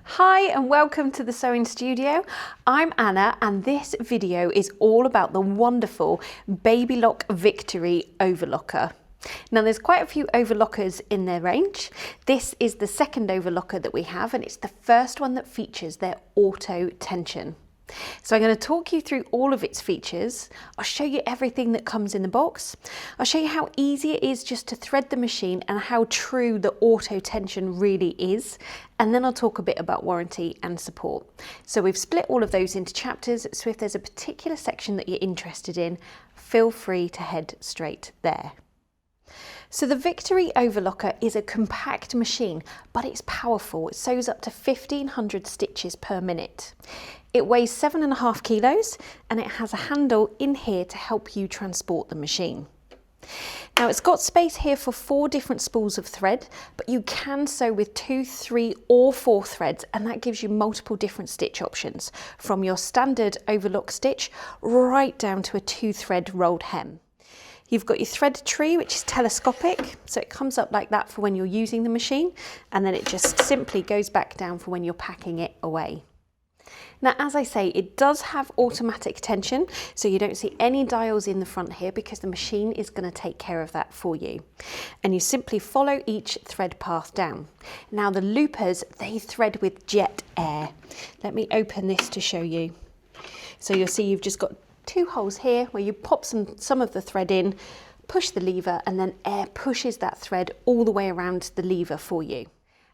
Hi and welcome to the Sewing Studio. I'm Anna and this video is all about the wonderful Baby Lock Victory Overlocker. Now there's quite a few overlockers in their range. This is the second overlocker that we have and it's the first one that features their auto tension. So I'm going to talk you through all of its features. I'll show you everything that comes in the box. I'll show you how easy it is just to thread the machine and how true the auto tension really is. And then I'll talk a bit about warranty and support. So we've split all of those into chapters. So if there's a particular section that you're interested in, feel free to head straight there. So the Victory Overlocker is a compact machine, but it's powerful. It sews up to 1,500 stitches per minute. It weighs 7.5 kilos and it has a handle in here to help you transport the machine. Now it's got space here for 4 different spools of thread, but you can sew with 2, 3 or 4 threads and that gives you multiple different stitch options from your standard overlock stitch right down to a 2-thread rolled hem. You've got your thread tree, which is telescopic, so it comes up like that for when you're using the machine, and then it just simply goes back down for when you're packing it away. Now, as I say, it does have automatic tension, so you don't see any dials in the front here because the machine is going to take care of that for you. And you simply follow each thread path down. Now, the loopers, they thread with jet air. Let me open this to show you. So you'll see you've just got 2 holes here where you pop some of the thread in, push the lever, and then air pushes that thread all the way around the lever for you.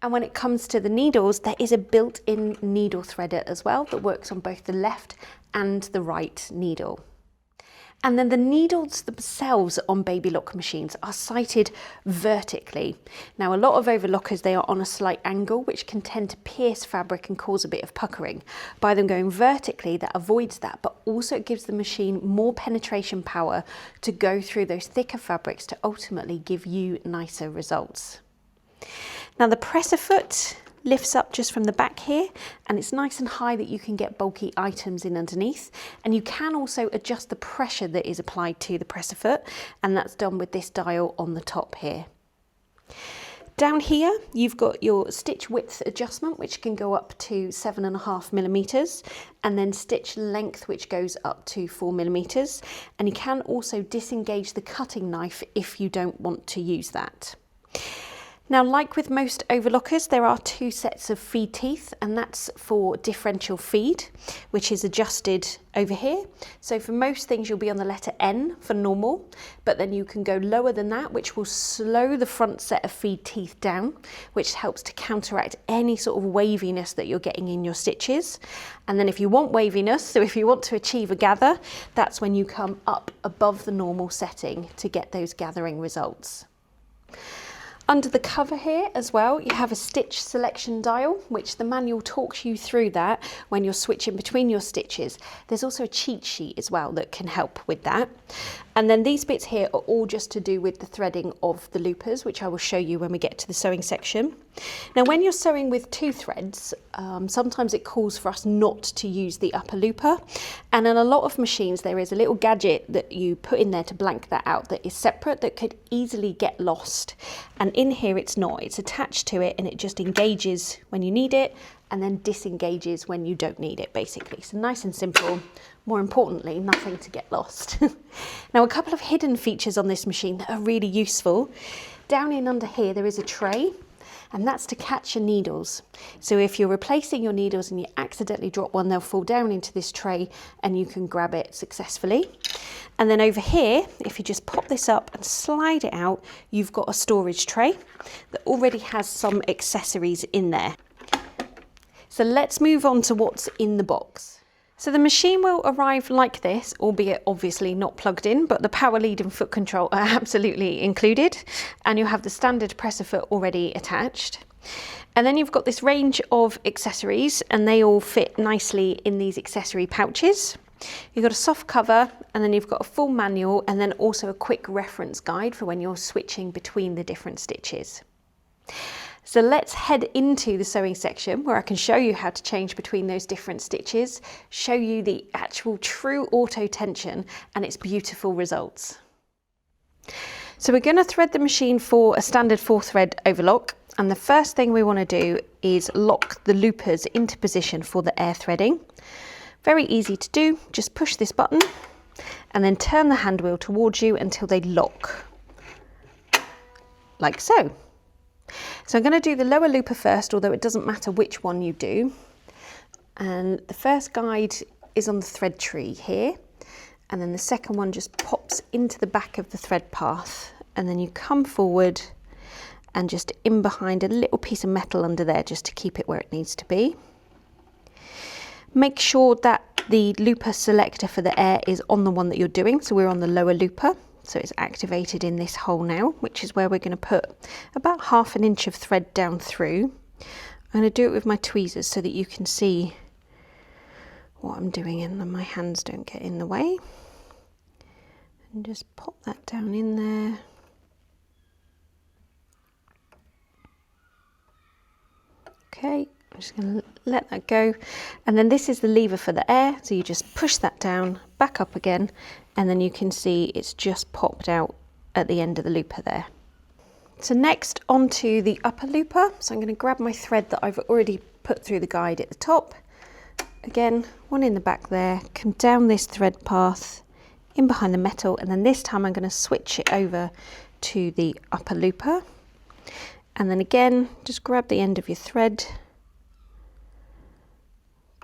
And when it comes to the needles, there is a built-in needle threader as well that works on both the left and the right needle. And then the needles themselves on Baby Lock machines are sighted vertically. Now a lot of overlockers, they are on a slight angle, which can tend to pierce fabric and cause a bit of puckering. By them going vertically, that avoids that, but also it gives the machine more penetration power to go through those thicker fabrics to ultimately give you nicer results. Now the presser foot lifts up just from the back here and it's nice and high that you can get bulky items in underneath, and you can also adjust the pressure that is applied to the presser foot, and that's done with this dial on the top here. Down here you've got your stitch width adjustment, which can go up to 7.5 millimeters, and then stitch length, which goes up to 4 millimeters, and you can also disengage the cutting knife if you don't want to use that. Now, like with most overlockers, there are 2 sets of feed teeth, and that's for differential feed, which is adjusted over here. So for most things, you'll be on the letter N for normal, but then you can go lower than that, which will slow the front set of feed teeth down, which helps to counteract any sort of waviness that you're getting in your stitches. And then if you want waviness, so if you want to achieve a gather, that's when you come up above the normal setting to get those gathering results. Under the cover here as well, you have a stitch selection dial, which the manual talks you through that when you're switching between your stitches. There's also a cheat sheet as well that can help with that. And then these bits here are all just to do with the threading of the loopers, which I will show you when we get to the sewing section. Now, when you're sewing with 2 threads, sometimes it calls for us not to use the upper looper. And in a lot of machines, there is a little gadget that you put in there to blank that out that is separate, that could easily get lost. And in here, it's not. It's attached to it and it just engages when you need it and then disengages when you don't need it, basically. So nice and simple. More importantly, nothing to get lost. Now, a couple of hidden features on this machine that are really useful. Down in under here, there is a tray, and that's to catch your needles. So if you're replacing your needles and you accidentally drop one, they'll fall down into this tray and you can grab it successfully. And then over here, if you just pop this up and slide it out, you've got a storage tray that already has some accessories in there. So let's move on to what's in the box. So the machine will arrive like this, albeit obviously not plugged in, but the power lead and foot control are absolutely included. And you'll have the standard presser foot already attached. And then you've got this range of accessories and they all fit nicely in these accessory pouches. You've got a soft cover and then you've got a full manual and then also a quick reference guide for when you're switching between the different stitches. So let's head into the sewing section where I can show you how to change between those different stitches, show you the actual true auto tension and its beautiful results. So we're going to thread the machine for a standard 4-thread overlock, And the first thing we want to do is lock the loopers into position for the air threading. Very easy to do, just push this button and then turn the hand wheel towards you until they lock, like so. So I'm going to do the lower looper first, although it doesn't matter which one you do. And the first guide is on the thread tree here, and then the second one just pops into the back of the thread path, and then you come forward and just in behind a little piece of metal under there just to keep it where it needs to be. Make sure that the looper selector for the air is on the one that you're doing. So we're on the lower looper. So it's activated in this hole now, which is where we're going to put about 1/2 inch of thread down through. I'm going to do it with my tweezers so that you can see what I'm doing and my hands don't get in the way. And just pop that down in there. Okay, I'm just going to let that go. And then this is the lever for the air. So you just push that down, back up again, and then you can see it's just popped out at the end of the looper there. So next onto the upper looper. So I'm going to grab my thread that I've already put through the guide at the top. Again, one in the back there, come down this thread path, in behind the metal, and then this time I'm going to switch it over to the upper looper. And then again, just grab the end of your thread,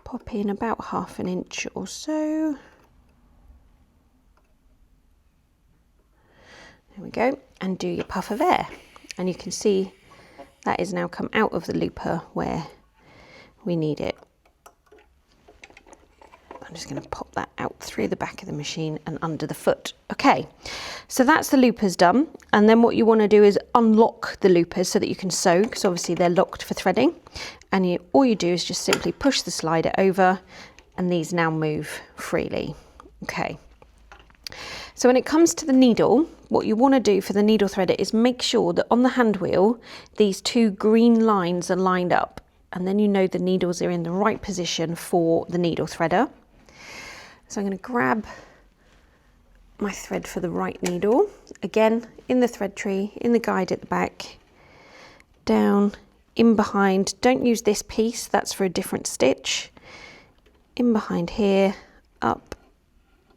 pop in about 1/2 inch or so. There we go, and do your puff of air. And you can see that is now come out of the looper where we need it. I'm just going to pop that out through the back of the machine and under the foot. Okay, so that's the loopers done. And then what you want to do is unlock the loopers so that you can sew, because obviously they're locked for threading. And all you do is just simply push the slider over and these now move freely. Okay. So when it comes to the needle, what you want to do for the needle threader is make sure that on the hand wheel, these 2 green lines are lined up. And then you know the needles are in the right position for the needle threader. So I'm going to grab my thread for the right needle, again in the thread tree, in the guide at the back, down, in behind. Don't use this piece, that's for a different stitch. In behind here, up,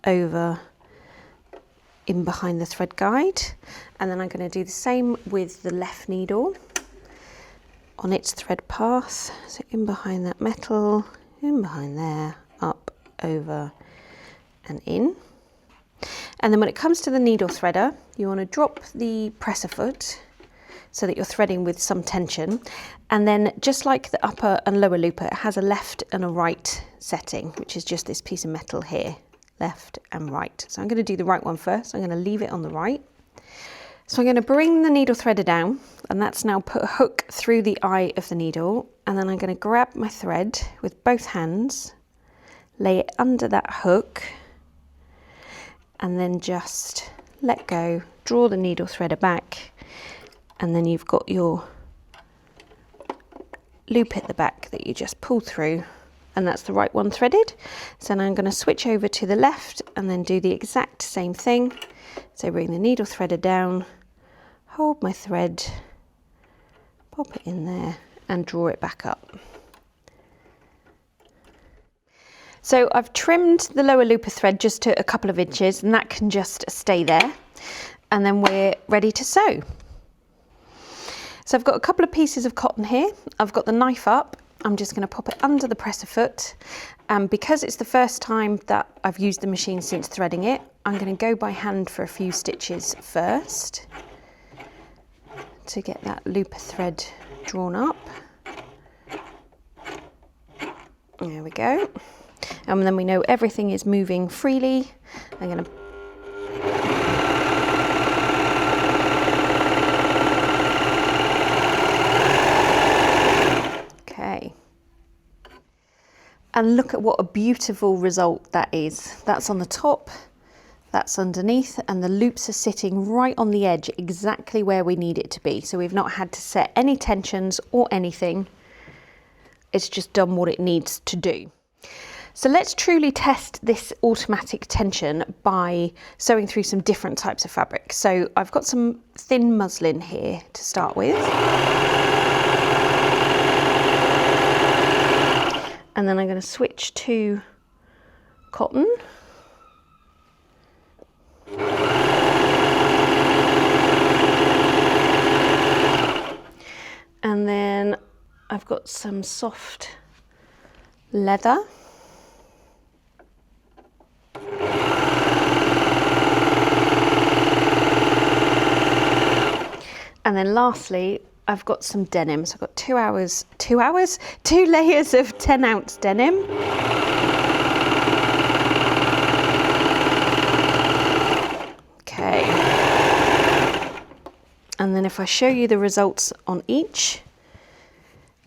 over, in behind the thread guide. And then I'm going to do the same with the left needle on its thread path. So in behind that metal, in behind there, up, over, and in. And then when it comes to the needle threader, you want to drop the presser foot so that you're threading with some tension. And then just like the upper and lower looper, it has a left and a right setting, which is just this piece of metal here, left and right. So I'm going to do the right one first. I'm going to leave it on the right. So I'm going to bring the needle threader down, and that's now put a hook through the eye of the needle. And then I'm going to grab my thread with both hands, lay it under that hook, and then just let go, draw the needle threader back, and then you've got your loop at the back that you just pull through, and that's the right one threaded. So now I'm going to switch over to the left and then do the exact same thing. So bring the needle threader down, hold my thread, pop it in there and draw it back up. So I've trimmed the lower looper thread just to a couple of inches, and that can just stay there. And then we're ready to sew. So I've got a couple of pieces of cotton here. I've got the knife up. I'm just going to pop it under the presser foot. And because it's the first time that I've used the machine since threading it, I'm going to go by hand for a few stitches first to get that looper thread drawn up. There we go. And then we know everything is moving freely. I'm going to okay. And look at what a beautiful result that is. That's on the top, that's underneath, and the loops are sitting right on the edge, exactly where we need it to be. So we've not had to set any tensions or anything. It's just done what it needs to do. So let's truly test this automatic tension by sewing through some different types of fabric. So I've got some thin muslin here to start with. And then I'm going to switch to cotton. And then I've got some soft leather. And then lastly, I've got some denim. So I've got 2 layers of 10-ounce denim. Okay. And then if I show you the results on each.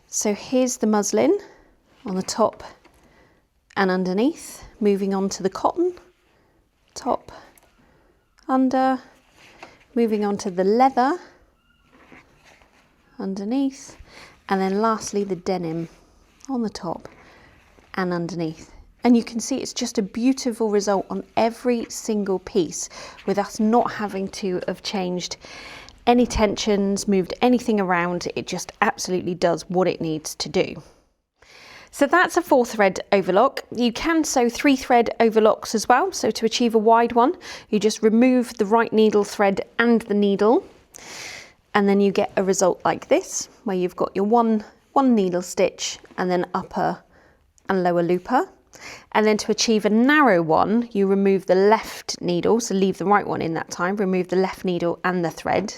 So here's the muslin on the top and underneath, moving on to the cotton, top, under, moving on to the leather, underneath, and then lastly the denim on the top and underneath. And you can see it's just a beautiful result on every single piece, with us not having to have changed any tensions, moved anything around. It just absolutely does what it needs to do. So that's a 4-thread overlock. You can sew 3-thread overlocks as well. So to achieve a wide one, you just remove the right needle thread and the needle, and then you get a result like this, where you've got your one needle stitch and then upper and lower looper. And then to achieve a narrow one, you remove the left needle, so leave the right one in that time, remove the left needle and the thread,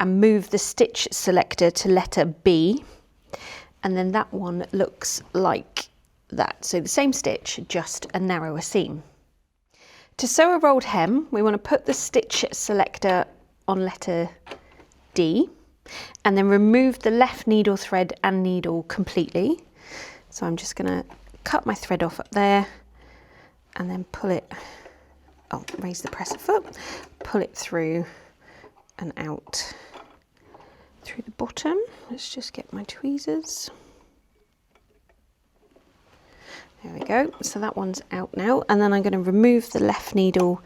and move the stitch selector to letter B. And then that one looks like that. So the same stitch, just a narrower seam. To sew a rolled hem, we want to put the stitch selector on letter D, and then remove the left needle thread and needle completely. So I'm just going to cut my thread off up there and then pull it, raise the presser foot, pull it through and out through the bottom. Let's just get my tweezers. There we go. So that one's out now, and then I'm going to remove the left needle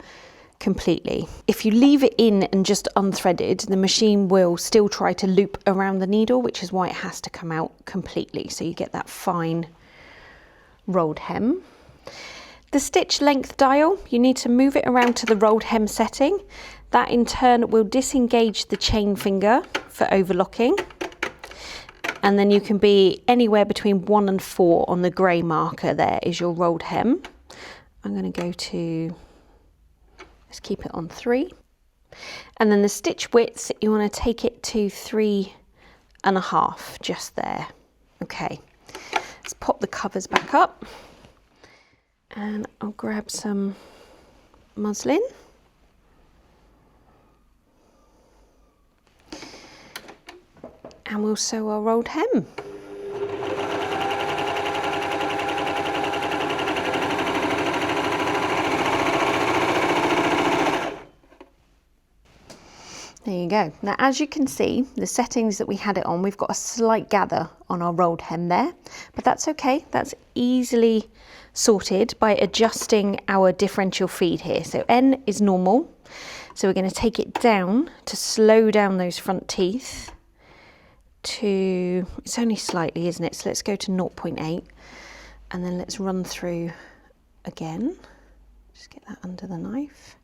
completely. If you leave it in and just unthreaded, the machine will still try to loop around the needle, which is why it has to come out completely, so you get that fine rolled hem. The stitch length dial, you need to move it around to the rolled hem setting. That in turn will disengage the chain finger for overlocking, and then you can be anywhere between 1 and 4 on the grey marker. There is your rolled hem. I'm going to go to, let's keep it on 3. And then the stitch width, you want to take it to 3.5, just there. Okay, let's pop the covers back up, and I'll grab some muslin. And we'll sew our rolled hem. There you go. Now, as you can see, the settings that we had it on, we've got a slight gather on our rolled hem there, but that's okay. That's easily sorted by adjusting our differential feed here. So N is normal. So we're going to take it down to slow down those front teeth to, it's only slightly, isn't it? So let's go to 0.8, and then let's run through again. Just get that under the knife.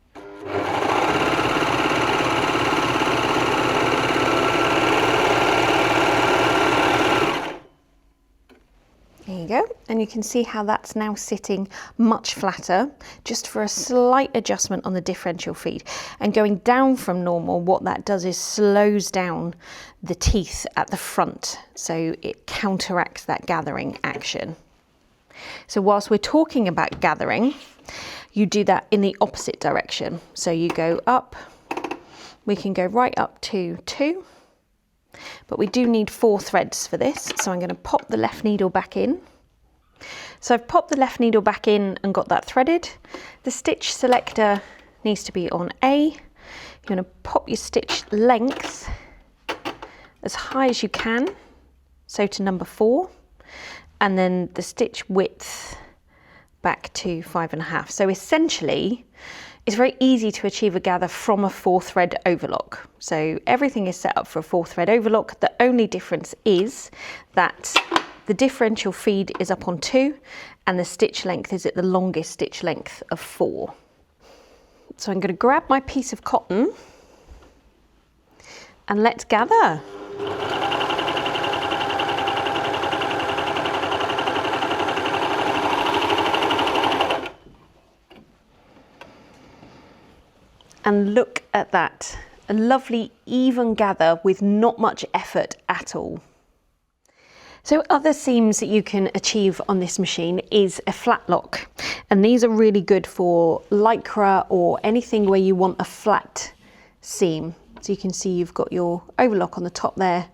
There you go, and you can see how that's now sitting much flatter, just for a slight adjustment on the differential feed. And going down from normal, what that does is slows down the teeth at the front, so it counteracts that gathering action. So whilst we're talking about gathering, you do that in the opposite direction. So you go up, we can go right up to 2. But we do need 4 threads for this, so I'm going to pop the left needle back in. So I've popped the left needle back in and got that threaded. The stitch selector needs to be on A. You're going to pop your stitch length as high as you can, so to number 4, and then the stitch width back to 5.5. So essentially, it's very easy to achieve a gather from a 4-thread overlock. So everything is set up for a 4-thread overlock. The only difference is that The differential feed is up on 2 and the stitch length is at the longest stitch length of 4. So I'm going to grab my piece of cotton and let's gather. And look at that, a lovely even gather with not much effort at all. So other seams that you can achieve on this machine is a flat lock. And these are really good for lycra or anything where you want a flat seam. So you can see you've got your overlock on the top there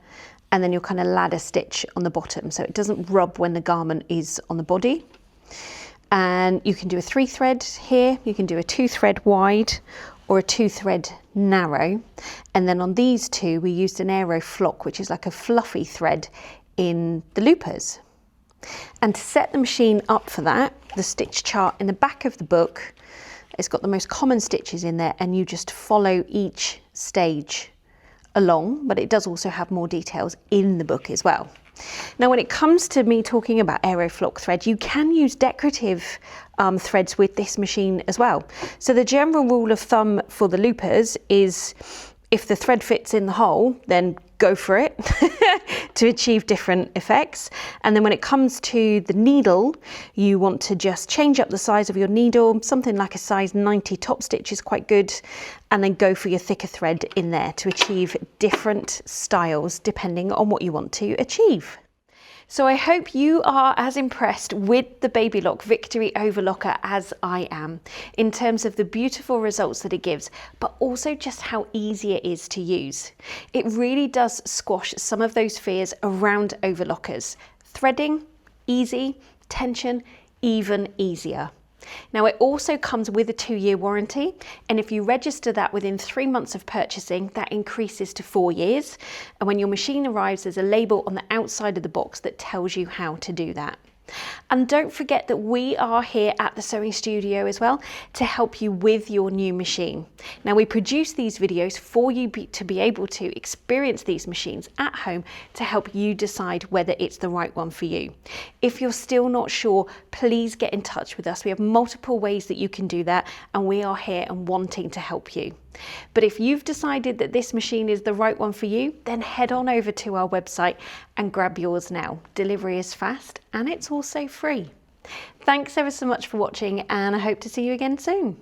and then your kind of ladder stitch on the bottom. So it doesn't rub when the garment is on the body. And you can do a 3 thread here, you can do a 2 thread wide or a 2 thread narrow. And then on these two, we used an aero flock, which is like a fluffy thread in the loopers. And to set the machine up for that, the stitch chart in the back of the book, it's got the most common stitches in there and you just follow each stage along, but it does also have more details in the book as well. Now when it comes to me talking about aeroflock thread, you can use decorative threads with this machine as well. So the general rule of thumb for the loopers is if the thread fits in the hole, then go for it to achieve different effects. And then when it comes to the needle, you want to just change up the size of your needle. Something like a size 90 top stitch is quite good. And then go for your thicker thread in there to achieve different styles depending on what you want to achieve. So I hope you are as impressed with the Baby Lock Victory Overlocker as I am, in terms of the beautiful results that it gives, but also just how easy it is to use. It really does squash some of those fears around overlockers. Threading, easy, tension, even easier. Now it also comes with a 2-year warranty, and if you register that within 3 months of purchasing, that increases to 4 years. And when your machine arrives, there's a label on the outside of the box that tells you how to do that. And don't forget that we are here at the Sewing Studio as well to help you with your new machine. Now we produce these videos for you to be able to experience these machines at home to help you decide whether it's the right one for you. If you're still not sure, please get in touch with us. We have multiple ways that you can do that and we are here and wanting to help you. But if you've decided that this machine is the right one for you, then head on over to our website and grab yours now. Delivery is fast and it's also free. Thanks ever so much for watching and I hope to see you again soon.